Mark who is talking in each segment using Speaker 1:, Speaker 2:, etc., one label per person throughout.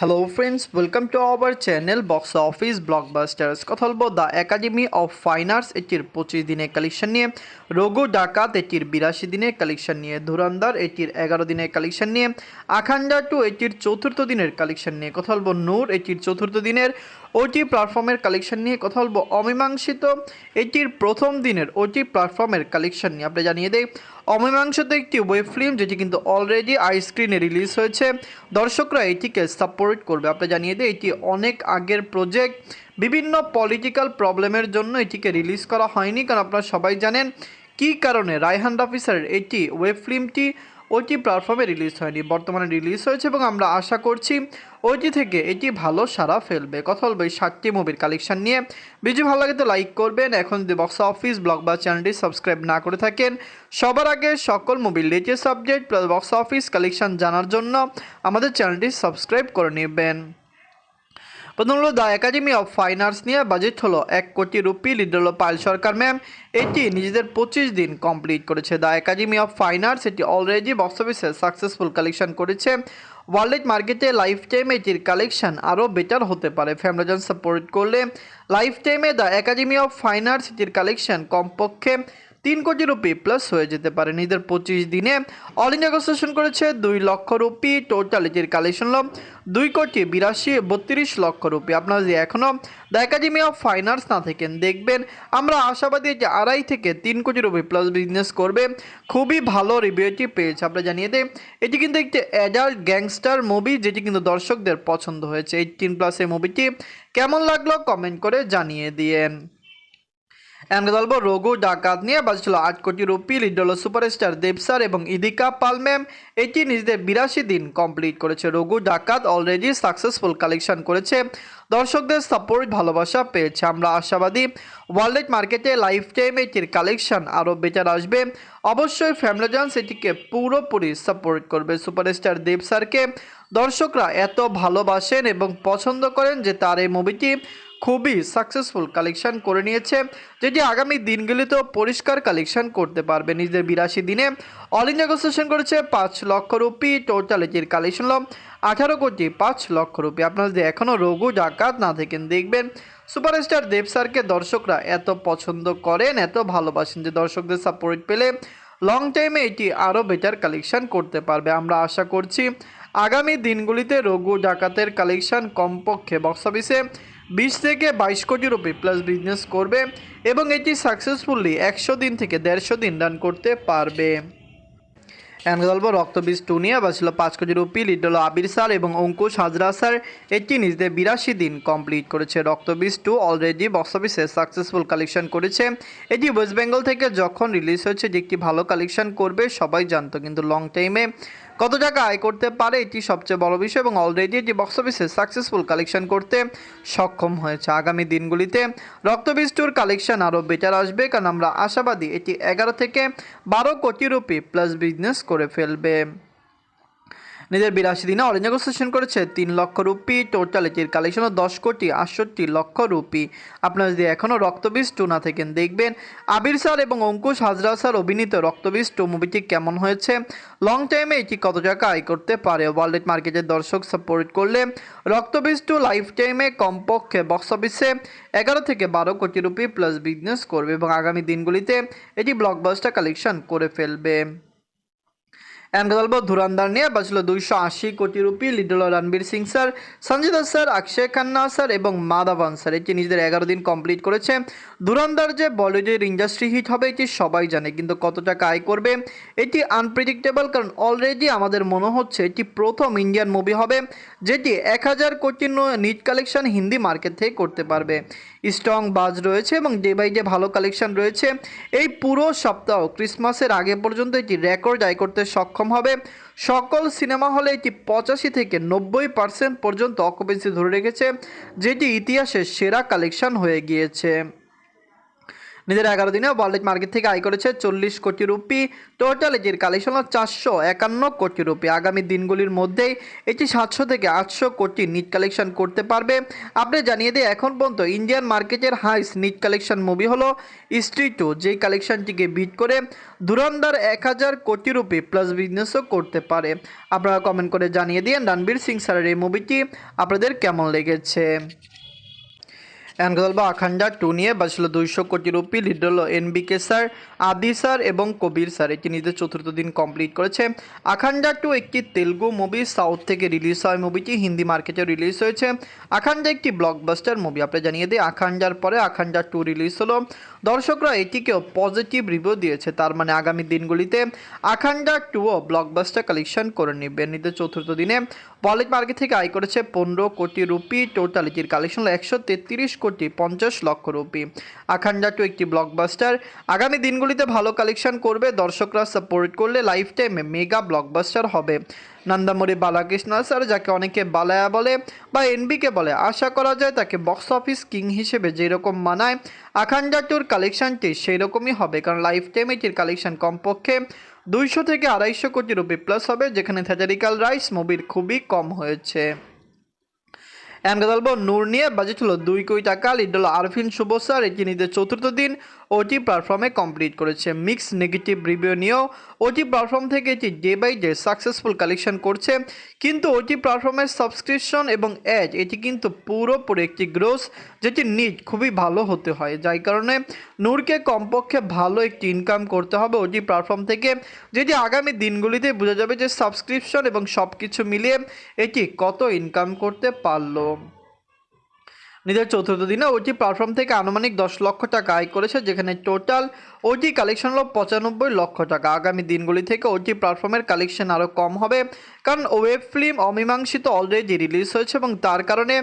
Speaker 1: Hello friends, welcome to our channel box office blockbusters. কথা বলবো the academy of fine arts এটির 25 দিনের collection নিয়ে, রঘু ডাকাত এটির 82 দিনের কালেকশন নিয়ে, ধুরন্ধর এটির 11 দিনের কালেকশন নিয়ে, আখান্ডা টু এটির 4th দিনের কালেকশন নিয়ে কথা বলবো, নূর এটির 4th দিনের ওটি প্ল্যাটফর্মের কালেকশন নিয়ে কথা বলবো, অমীমাংসিত এটির প্রথম দিনের ওটি প্ল্যাটফর্মের কালেকশন নিয়ে। আপনি জানিয়ে দেয় অমীমাংসিত একটি ওয়েব ফিল্ম যেটি কিন্তু অলরেডি স্ক্রিনে রিলিজ হয়েছে, দর্শকরা এটিকে সাপোর্ট করবে। আপনি জানিয়ে দিই এটি অনেক আগের প্রজেক্ট, বিভিন্ন পলিটিক্যাল প্রবলেমের জন্য এটিকে রিলিজ করা হয়নি, কারণ আপনারা সবাই জানেন কী কারণে রায়হান রাফি স্যারের এটি ওয়েব ফিল্মটি ওটি প্ল্যাটফর্মে রিলিজ হয়নি, বর্তমানে রিলিজ হয়েছে এবং আমরা আশা করছি ওইটি থেকে এটি ভালো সাড়া ফেলবে। কথা বলবো এই 7টি মুভির কালেকশন নিয়ে। ভিডিও ভালো লাগে তো লাইক করবেন, এখন যদি বক্স অফিস ব্লগ বা চ্যানেলটি সাবস্ক্রাইব না করে থাকেন, সবার আগে সকল মুভির latest update plus box office collection জানার জন্য আমাদের চ্যানেলটি সাবস্ক্রাইব করে নেবেন। প্রথম হলো the academy of fine arts নিয়ে, বাজেট হলো 1 কোটি রুপি, লিড হলো পায়েল সরকার ম্যাম। এটি নিজেদের 25 দিন কমপ্লিট করেছে। The academy of fine arts এটি অলরেডি বক্স অফিসে সাকসেসফুল কালেকশন করেছে। ওয়ার্ল্ড মার্কেটে লাইফ টাইমে এটির কালেকশন আরও বেটার হতে পারে। ফ্যামিলিজন সাপোর্ট করলে লাইফ টাইমে the academy of fine arts এটির কালেকশন কমপক্ষে 3 কোটি রুপি প্লাস হয়ে যেতে পারে। নিজেদের 25 দিনে অল ইন্ডিয়া নেগোসিয়েশন করেছে 2 লক্ষ রুপি, টোটাল এটির কালেকশন হল 2 কোটি 32 লক্ষ রুপি। আপনারা যে এখনও the academy of fine arts না থাকেন, দেখবেন আমরা আশাবাদী যে 2.5 থেকে 3 কোটি রুপি প্লাস বিজনেস করবে। খুবই ভালো রিভিউ এটি পেয়েছে। আমরা জানিয়ে দেয় এটি কিন্তু একটি অ্যাডাল্ট গ্যাংস্টার মুভি, যেটি কিন্তু দর্শকদের পছন্দ হয়েছে। 18+ এই মুভিটি কেমন লাগলো কমেন্ট করে জানিয়ে দিয়েন। আমরা বলবো রঘু ডাকাত নিয়ে, বাজেট ছিল 8 কোটি রুপি, লিড হলো সুপারস্টার দেব স্যার এবং ইদিকা পাল ম্যাম। এটি নিজেদের 82 দিন কমপ্লিট করেছে। রঘু ডাকাত অলরেডি সাকসেসফুল কালেকশন করেছে, দর্শকদের সাপোর্ট ভালোবাসা পেয়েছে। আমরা আশাবাদী ওয়ার্ল্ড মার্কেটে লাইফ টাইম এটির কালেকশন আরও বেটার আসবে। অবশ্যই ফ্যামিলিজন্স এটিকে পুরোপুরি সাপোর্ট করবে। সুপারস্টার দেব স্যারকে দর্শকরা এত ভালোবাসেন এবং পছন্দ করেন যে তার এই মুভিটি খুবই সাকসেসফুল কালেকশন করে নিয়েছে, যেটি আগামী দিনগুলিতেও পরিষ্কার কালেকশন করতে পারবে। নিজেদের 82 দিনে অল ইন্ডিয়া নেগোসিয়েশন করেছে 5 লক্ষ রুপি, টোটাল এটির কালেকশন হল 18 কোটি 5 লক্ষ রুপি। আপনারা যদি এখনও রঘু ডাকাত না থাকেন, দেখবেন সুপারস্টার দেব স্যারকে দর্শকরা এত পছন্দ করেন, এত ভালোবাসেন যে দর্শকদের সাপোর্ট পেলে লং টাইমে এটি আরও বেটার কালেকশন করতে পারবে। আমরা আশা করছি আগামী দিনগুলিতে রঘু ডাকাতের কালেকশন কমপক্ষে বক্স অফিসে 20 থেকে 22 কোটি রুপি প্লাস বিজনেস করবে এবং এটি সাকসেসফুলি 100 দিন থেকে 150 দিন রান করতে পারবে। এমন গল্প রক্তবীজ 2 নিয়ে, বাজছিল 5 কোটি রুপি, লিড হলো আবির স্যার এবং অঙ্কুশ হাজরা স্যার। এটি নিজেদের 82 দিন কমপ্লিট করেছে। রক্তবীজ 2 অলরেডি বক্স অফিসে সাকসেসফুল কালেকশন করেছে। এটি ওয়েস্ট বেঙ্গল থেকে যখন রিলিজ হয়েছে যে একটি ভালো কালেকশন করবে সবাই জানতো, কিন্তু লং টাইমে কত টাকা আয় করতে পারে এটি সবচেয়ে বড় বিষয় এবং অলরেডি এটি বক্স অফিসে সাকসেসফুল কালেকশন করতে সক্ষম হয়েছে। আগামী দিনগুলিতে রক্তবীজ 2 কালেকশন আরও বেটার আসবে, কারণ আমরা আশাবাদী এটি 11 থেকে 12 কোটি রুপি প্লাস বিজনেস করে ফেলবে। নিজের 82 দিনে অল ইন্ডিয়া নেগোসিয়েশন করেছে 3 লক্ষ রুপি, টোটাল এটির কালেকশন 10 কোটি 68 লক্ষ রুপি। আপনারা যদি এখনও রক্তবীজ 2 না থাকেন, দেখবেন আবির স্যার এবং অঙ্কুশ হাজরা স্যার অভিনীত রক্তবীজ 2 মুভিটি কেমন হয়েছে, লং টাইমে এটি কত টাকা আয় করতে পারে। ওয়ার্ল্ড মার্কেটের দর্শক সাপোর্ট করলে রক্তবীজ 2 লাইফ টাইমে কমপক্ষে বক্স অফিসে 11 থেকে 12 কোটি রুপি প্লাস বিজনেস করবে এবং আগামী দিনগুলিতে এটি ব্লকবাস্টার কালেকশন করে ফেলবে। আমরা বলবো ধুরন্ধর নিয়ে, বাজছিল 280 কোটি রুপি, লিড হলো রণবীর সিং স্যার, সঞ্জয় দত্ত স্যার, অক্ষয় খান্না স্যার এবং মাধবন স্যার। এটি নিজেদের 11 দিন কমপ্লিট করেছে। ধুরন্ধর যে বলিউডের ইন্ডাস্ট্রি হিট হবে এটি সবাই জানে, কিন্তু কত টাকা আয় করবে এটি আনপ্রেডিক্টেবল, কারণ অলরেডি আমাদের মনে হচ্ছে এটি প্রথম ইন্ডিয়ান মুভি হবে যেটি 1000 কোটি নিট কালেকশন হিন্দি মার্কেট থেকে করতে পারবে। স্ট্রং বাজ রয়েছে এবং ডে বাই ডে ভালো কালেকশন রয়েছে। এই পুরো সপ্তাহ ক্রিসমাসের আগে পর্যন্ত এটি রেকর্ড আয় করতে সক্ষম হবে। সকল সিনেমা হলে এটি 85 থেকে 90% পর্যন্ত অকুপেন্সি ধরে রেখেছে, যেটি ইতিহাসের সেরা কালেকশন হয়ে গিয়েছে। নিজের 11 দিনে ওয়ার্ল্ড মার্কেট থেকে আয় করেছে 40 কোটি রুপি। টোটাল এটির কালেকশন হল 451 কোটি রুপি। আগামী দিনগুলির মধ্যেই এটি 700 থেকে 800 কোটি নিট কালেকশন করতে পারবে। আপনি জানিয়ে দিই, এখন পর্যন্ত ইন্ডিয়ান মার্কেটের হাইস্ট নিট কালেকশন মুভি হলো স্ত্রী 2, যেই কালেকশনটিকে বিট করে ধুরন্ধর 1000 কোটি রুপি প্লাস বিজনেসও করতে পারে। আপনারা কমেন্ট করে জানিয়ে দিন রণবীর সিং স্যারের এই মুভিটি আপনাদের কেমন লেগেছে। এনগল বা আখান্ডা 2 নিয়ে বাঁচল 200 কোটি রুপি। লিড হল এনবিকে স্যার, আদি স্যার এবং কবির স্যার। এটি নিজের চতুর্থ দিন কমপ্লিট করেছে। আখান্ডা 2 একটি তেলুগু মুভি, সাউথ থেকে রিলিজ হয় মুভিটি, হিন্দি মার্কেটে রিলিজ হয়েছে। আখান্ডা একটি ব্লকবাস্টার মুভি। আপনি জানিয়ে দিই, আখান্ডার পরে আখান্ডা 2 রিলিজ হলো। দর্শকরা এটিকেও পজিটিভ রিভিউ দিয়েছে, তার মানে আগামী দিনগুলিতে আখান্ডা 2ও ব্লকবাস্টার কালেকশন করে নেবে। নিজের চতুর্থ দিনে ওয়ার্ল্ড মার্কেট থেকে আয় করেছে 15 কোটি রুপি। টোটাল এটির কালেকশন 133 কোটি 50 লক্ষ রুপি। আখান্ডা 2 একটি ব্লকবাস্টার, আগামী দিনগুলিতে ভালো কালেকশন করবে। দর্শকরা সাপোর্ট করলে লাইফ টাইমে মেগা ব্লকবাস্টার হবে। নন্দামুরি বালাকৃষ্ণ স্যার, যাকে অনেকে বালায়া বলে বা এনবিকে বলে, আশা করা যায় তাকে বক্স অফিস কিং হিসেবে যেরকম মানায় আখান্ডা 2-র কালেকশনটি সেই রকমই হবে, কারণ লাইফ টাইম এটির কালেকশন কমপক্ষে 200 থেকে 250 কোটি রুপি প্লাস হবে, যেখানে থিয়েটারিক্যাল রাইটস মুভির খুবই কম হয়েছে। বলবো নূর নিয়ে বাজেট হলো 2 কোটি টাকা। লিড হলো আরফিন শুভ স্যার। এটি নিজের চতুর্থ দিন ওটি প্ল্যাটফর্মে কমপ্লিট করেছে। মিক্স নেগেটিভ রিভিউ নিয়েও ওটি প্ল্যাটফর্ম থেকে এটি day by day successful collection করছে, কিন্তু ওটি প্ল্যাটফর্মের সাবস্ক্রিপশন এবং অ্যাড এটি কিন্তু পুরোপুরি একটি গ্রোস, যেটি নিট খুবই ভালো হতে হয়, যাই কারণে নূরকে কমপক্ষে ভালো একটি ইনকাম করতে হবে ওটি প্ল্যাটফর্ম থেকে, যেটি আগামী দিনগুলিতে বোঝা যাবে যে সাবস্ক্রিপশন এবং সব কিছু মিলিয়ে এটি কত ইনকাম করতে পারলো। নিজের চতুর্থ দিনে ওটি প্ল্যাটফর্ম থেকে আনুমানিক 10 লক্ষ টাকা আয় করেছে, যেখানে টোটাল ওটি কালেকশন হলো 95 লক্ষ টাকা। আগামী দিনগুলি থেকে ওটি প্ল্যাটফর্মের কালেকশন আরও কম হবে, কারণ ওয়েব ফিল্ম অমীমাংসিত অলরেডি রিলিজ হয়েছে এবং তার কারণে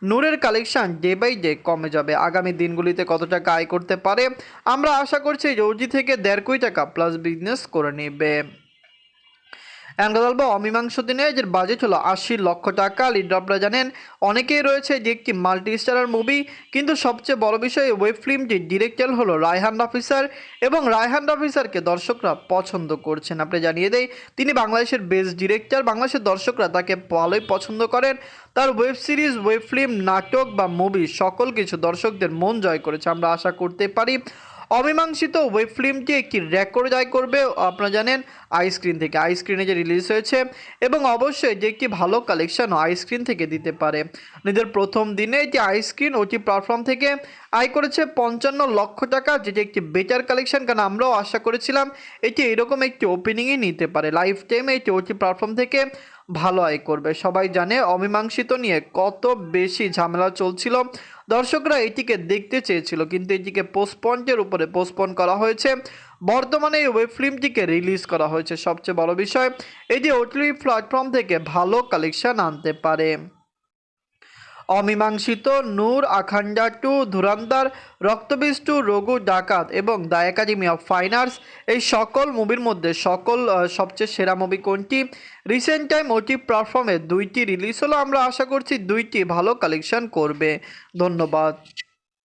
Speaker 1: নূরের কালেকশন ডে বাই ডে কমে যাবে। আগামী দিনগুলিতে কত টাকা আয় করতে পারে আমরা আশা করছি ওটি থেকে 1.5 কোটি টাকা প্লাস বিজনেস করে নেবে। বলবো অমীমাংস দিনে এর বাজেট হলো 80 লক্ষ টাকা। লিড আপনারা জানেন অনেকেই রয়েছে যে একটি মাল্টি স্টারার মুভি, কিন্তু সবচেয়ে বড় বিষয় ওয়েব ফিল্মটির ডিরেক্টর হলো রায়হান রাফি স্যার, এবং রায়হান রাফি স্যারকে দর্শকরা পছন্দ করছেন। আপনি জানিয়ে দেই, তিনি বাংলাদেশের বেস্ট ডিরেক্টর। বাংলাদেশের দর্শকরা তাকে ভালোই পছন্দ করেন। তার ওয়েব সিরিজ, ওয়েব ফিল্ম, নাটক বা মুভি সকল কিছু দর্শকদের মন জয় করেছে। আমরা আশা করতে পারি অমীমাংসিত ওয়েব ফিল্মটি একটি রেকর্ড জয় করবে। আপনারা জানেন আইস্ক্রিন থেকে, আইস্ক্রিনে যে রিলিজ হয়েছে, এবং অবশ্যই যে একটি ভালো কালেকশন আইস্ক্রিন থেকে দিতে পারে। নিজের প্রথম দিনে এটি আইস্ক্রিন ওটি প্ল্যাটফর্ম থেকে আয় করেছে 55 লক্ষ টাকা, যেটি একটি বেটার কালেকশন, কারণ আমরাও আশা করেছিলাম এটি এরকম একটি ওপেনিংই নিতে পারে। লাইফ টাইমে এটি ওটি প্ল্যাটফর্ম থেকে ভালো আয় করবে। সবাই জানে অমীমাংসিত নিয়ে কত বেশি ঝামেলা চলছিল, দর্শকরা এটিকে দেখতে চেয়েছিল, কিন্তু এটিকে পোস্টপন্ডের উপরে পোস্টপন করা হয়েছে। বর্তমানে এই ওয়েব ফিল্মটিকে রিলিজ করা হয়েছে। সবচেয়ে বড় বিষয়, এটি ওটিটি প্ল্যাটফর্ম থেকে ভালো কালেকশন আনতে পারে। অমীমাংসিত, নূর, আখান্ডা 2, ধুরন্ধর, রক্তবীজ 2, রঘু ডাকাত এবং the academy of fine arts, এই সকল মুভির মধ্যে সবচেয়ে সেরা মুভি কোনটি? রিসেন্ট টাইম ওটি প্ল্যাটফর্মে 2টি রিলিজ হলো। আমরা আশা করছি 2টি ভালো কালেকশন করবে। ধন্যবাদ।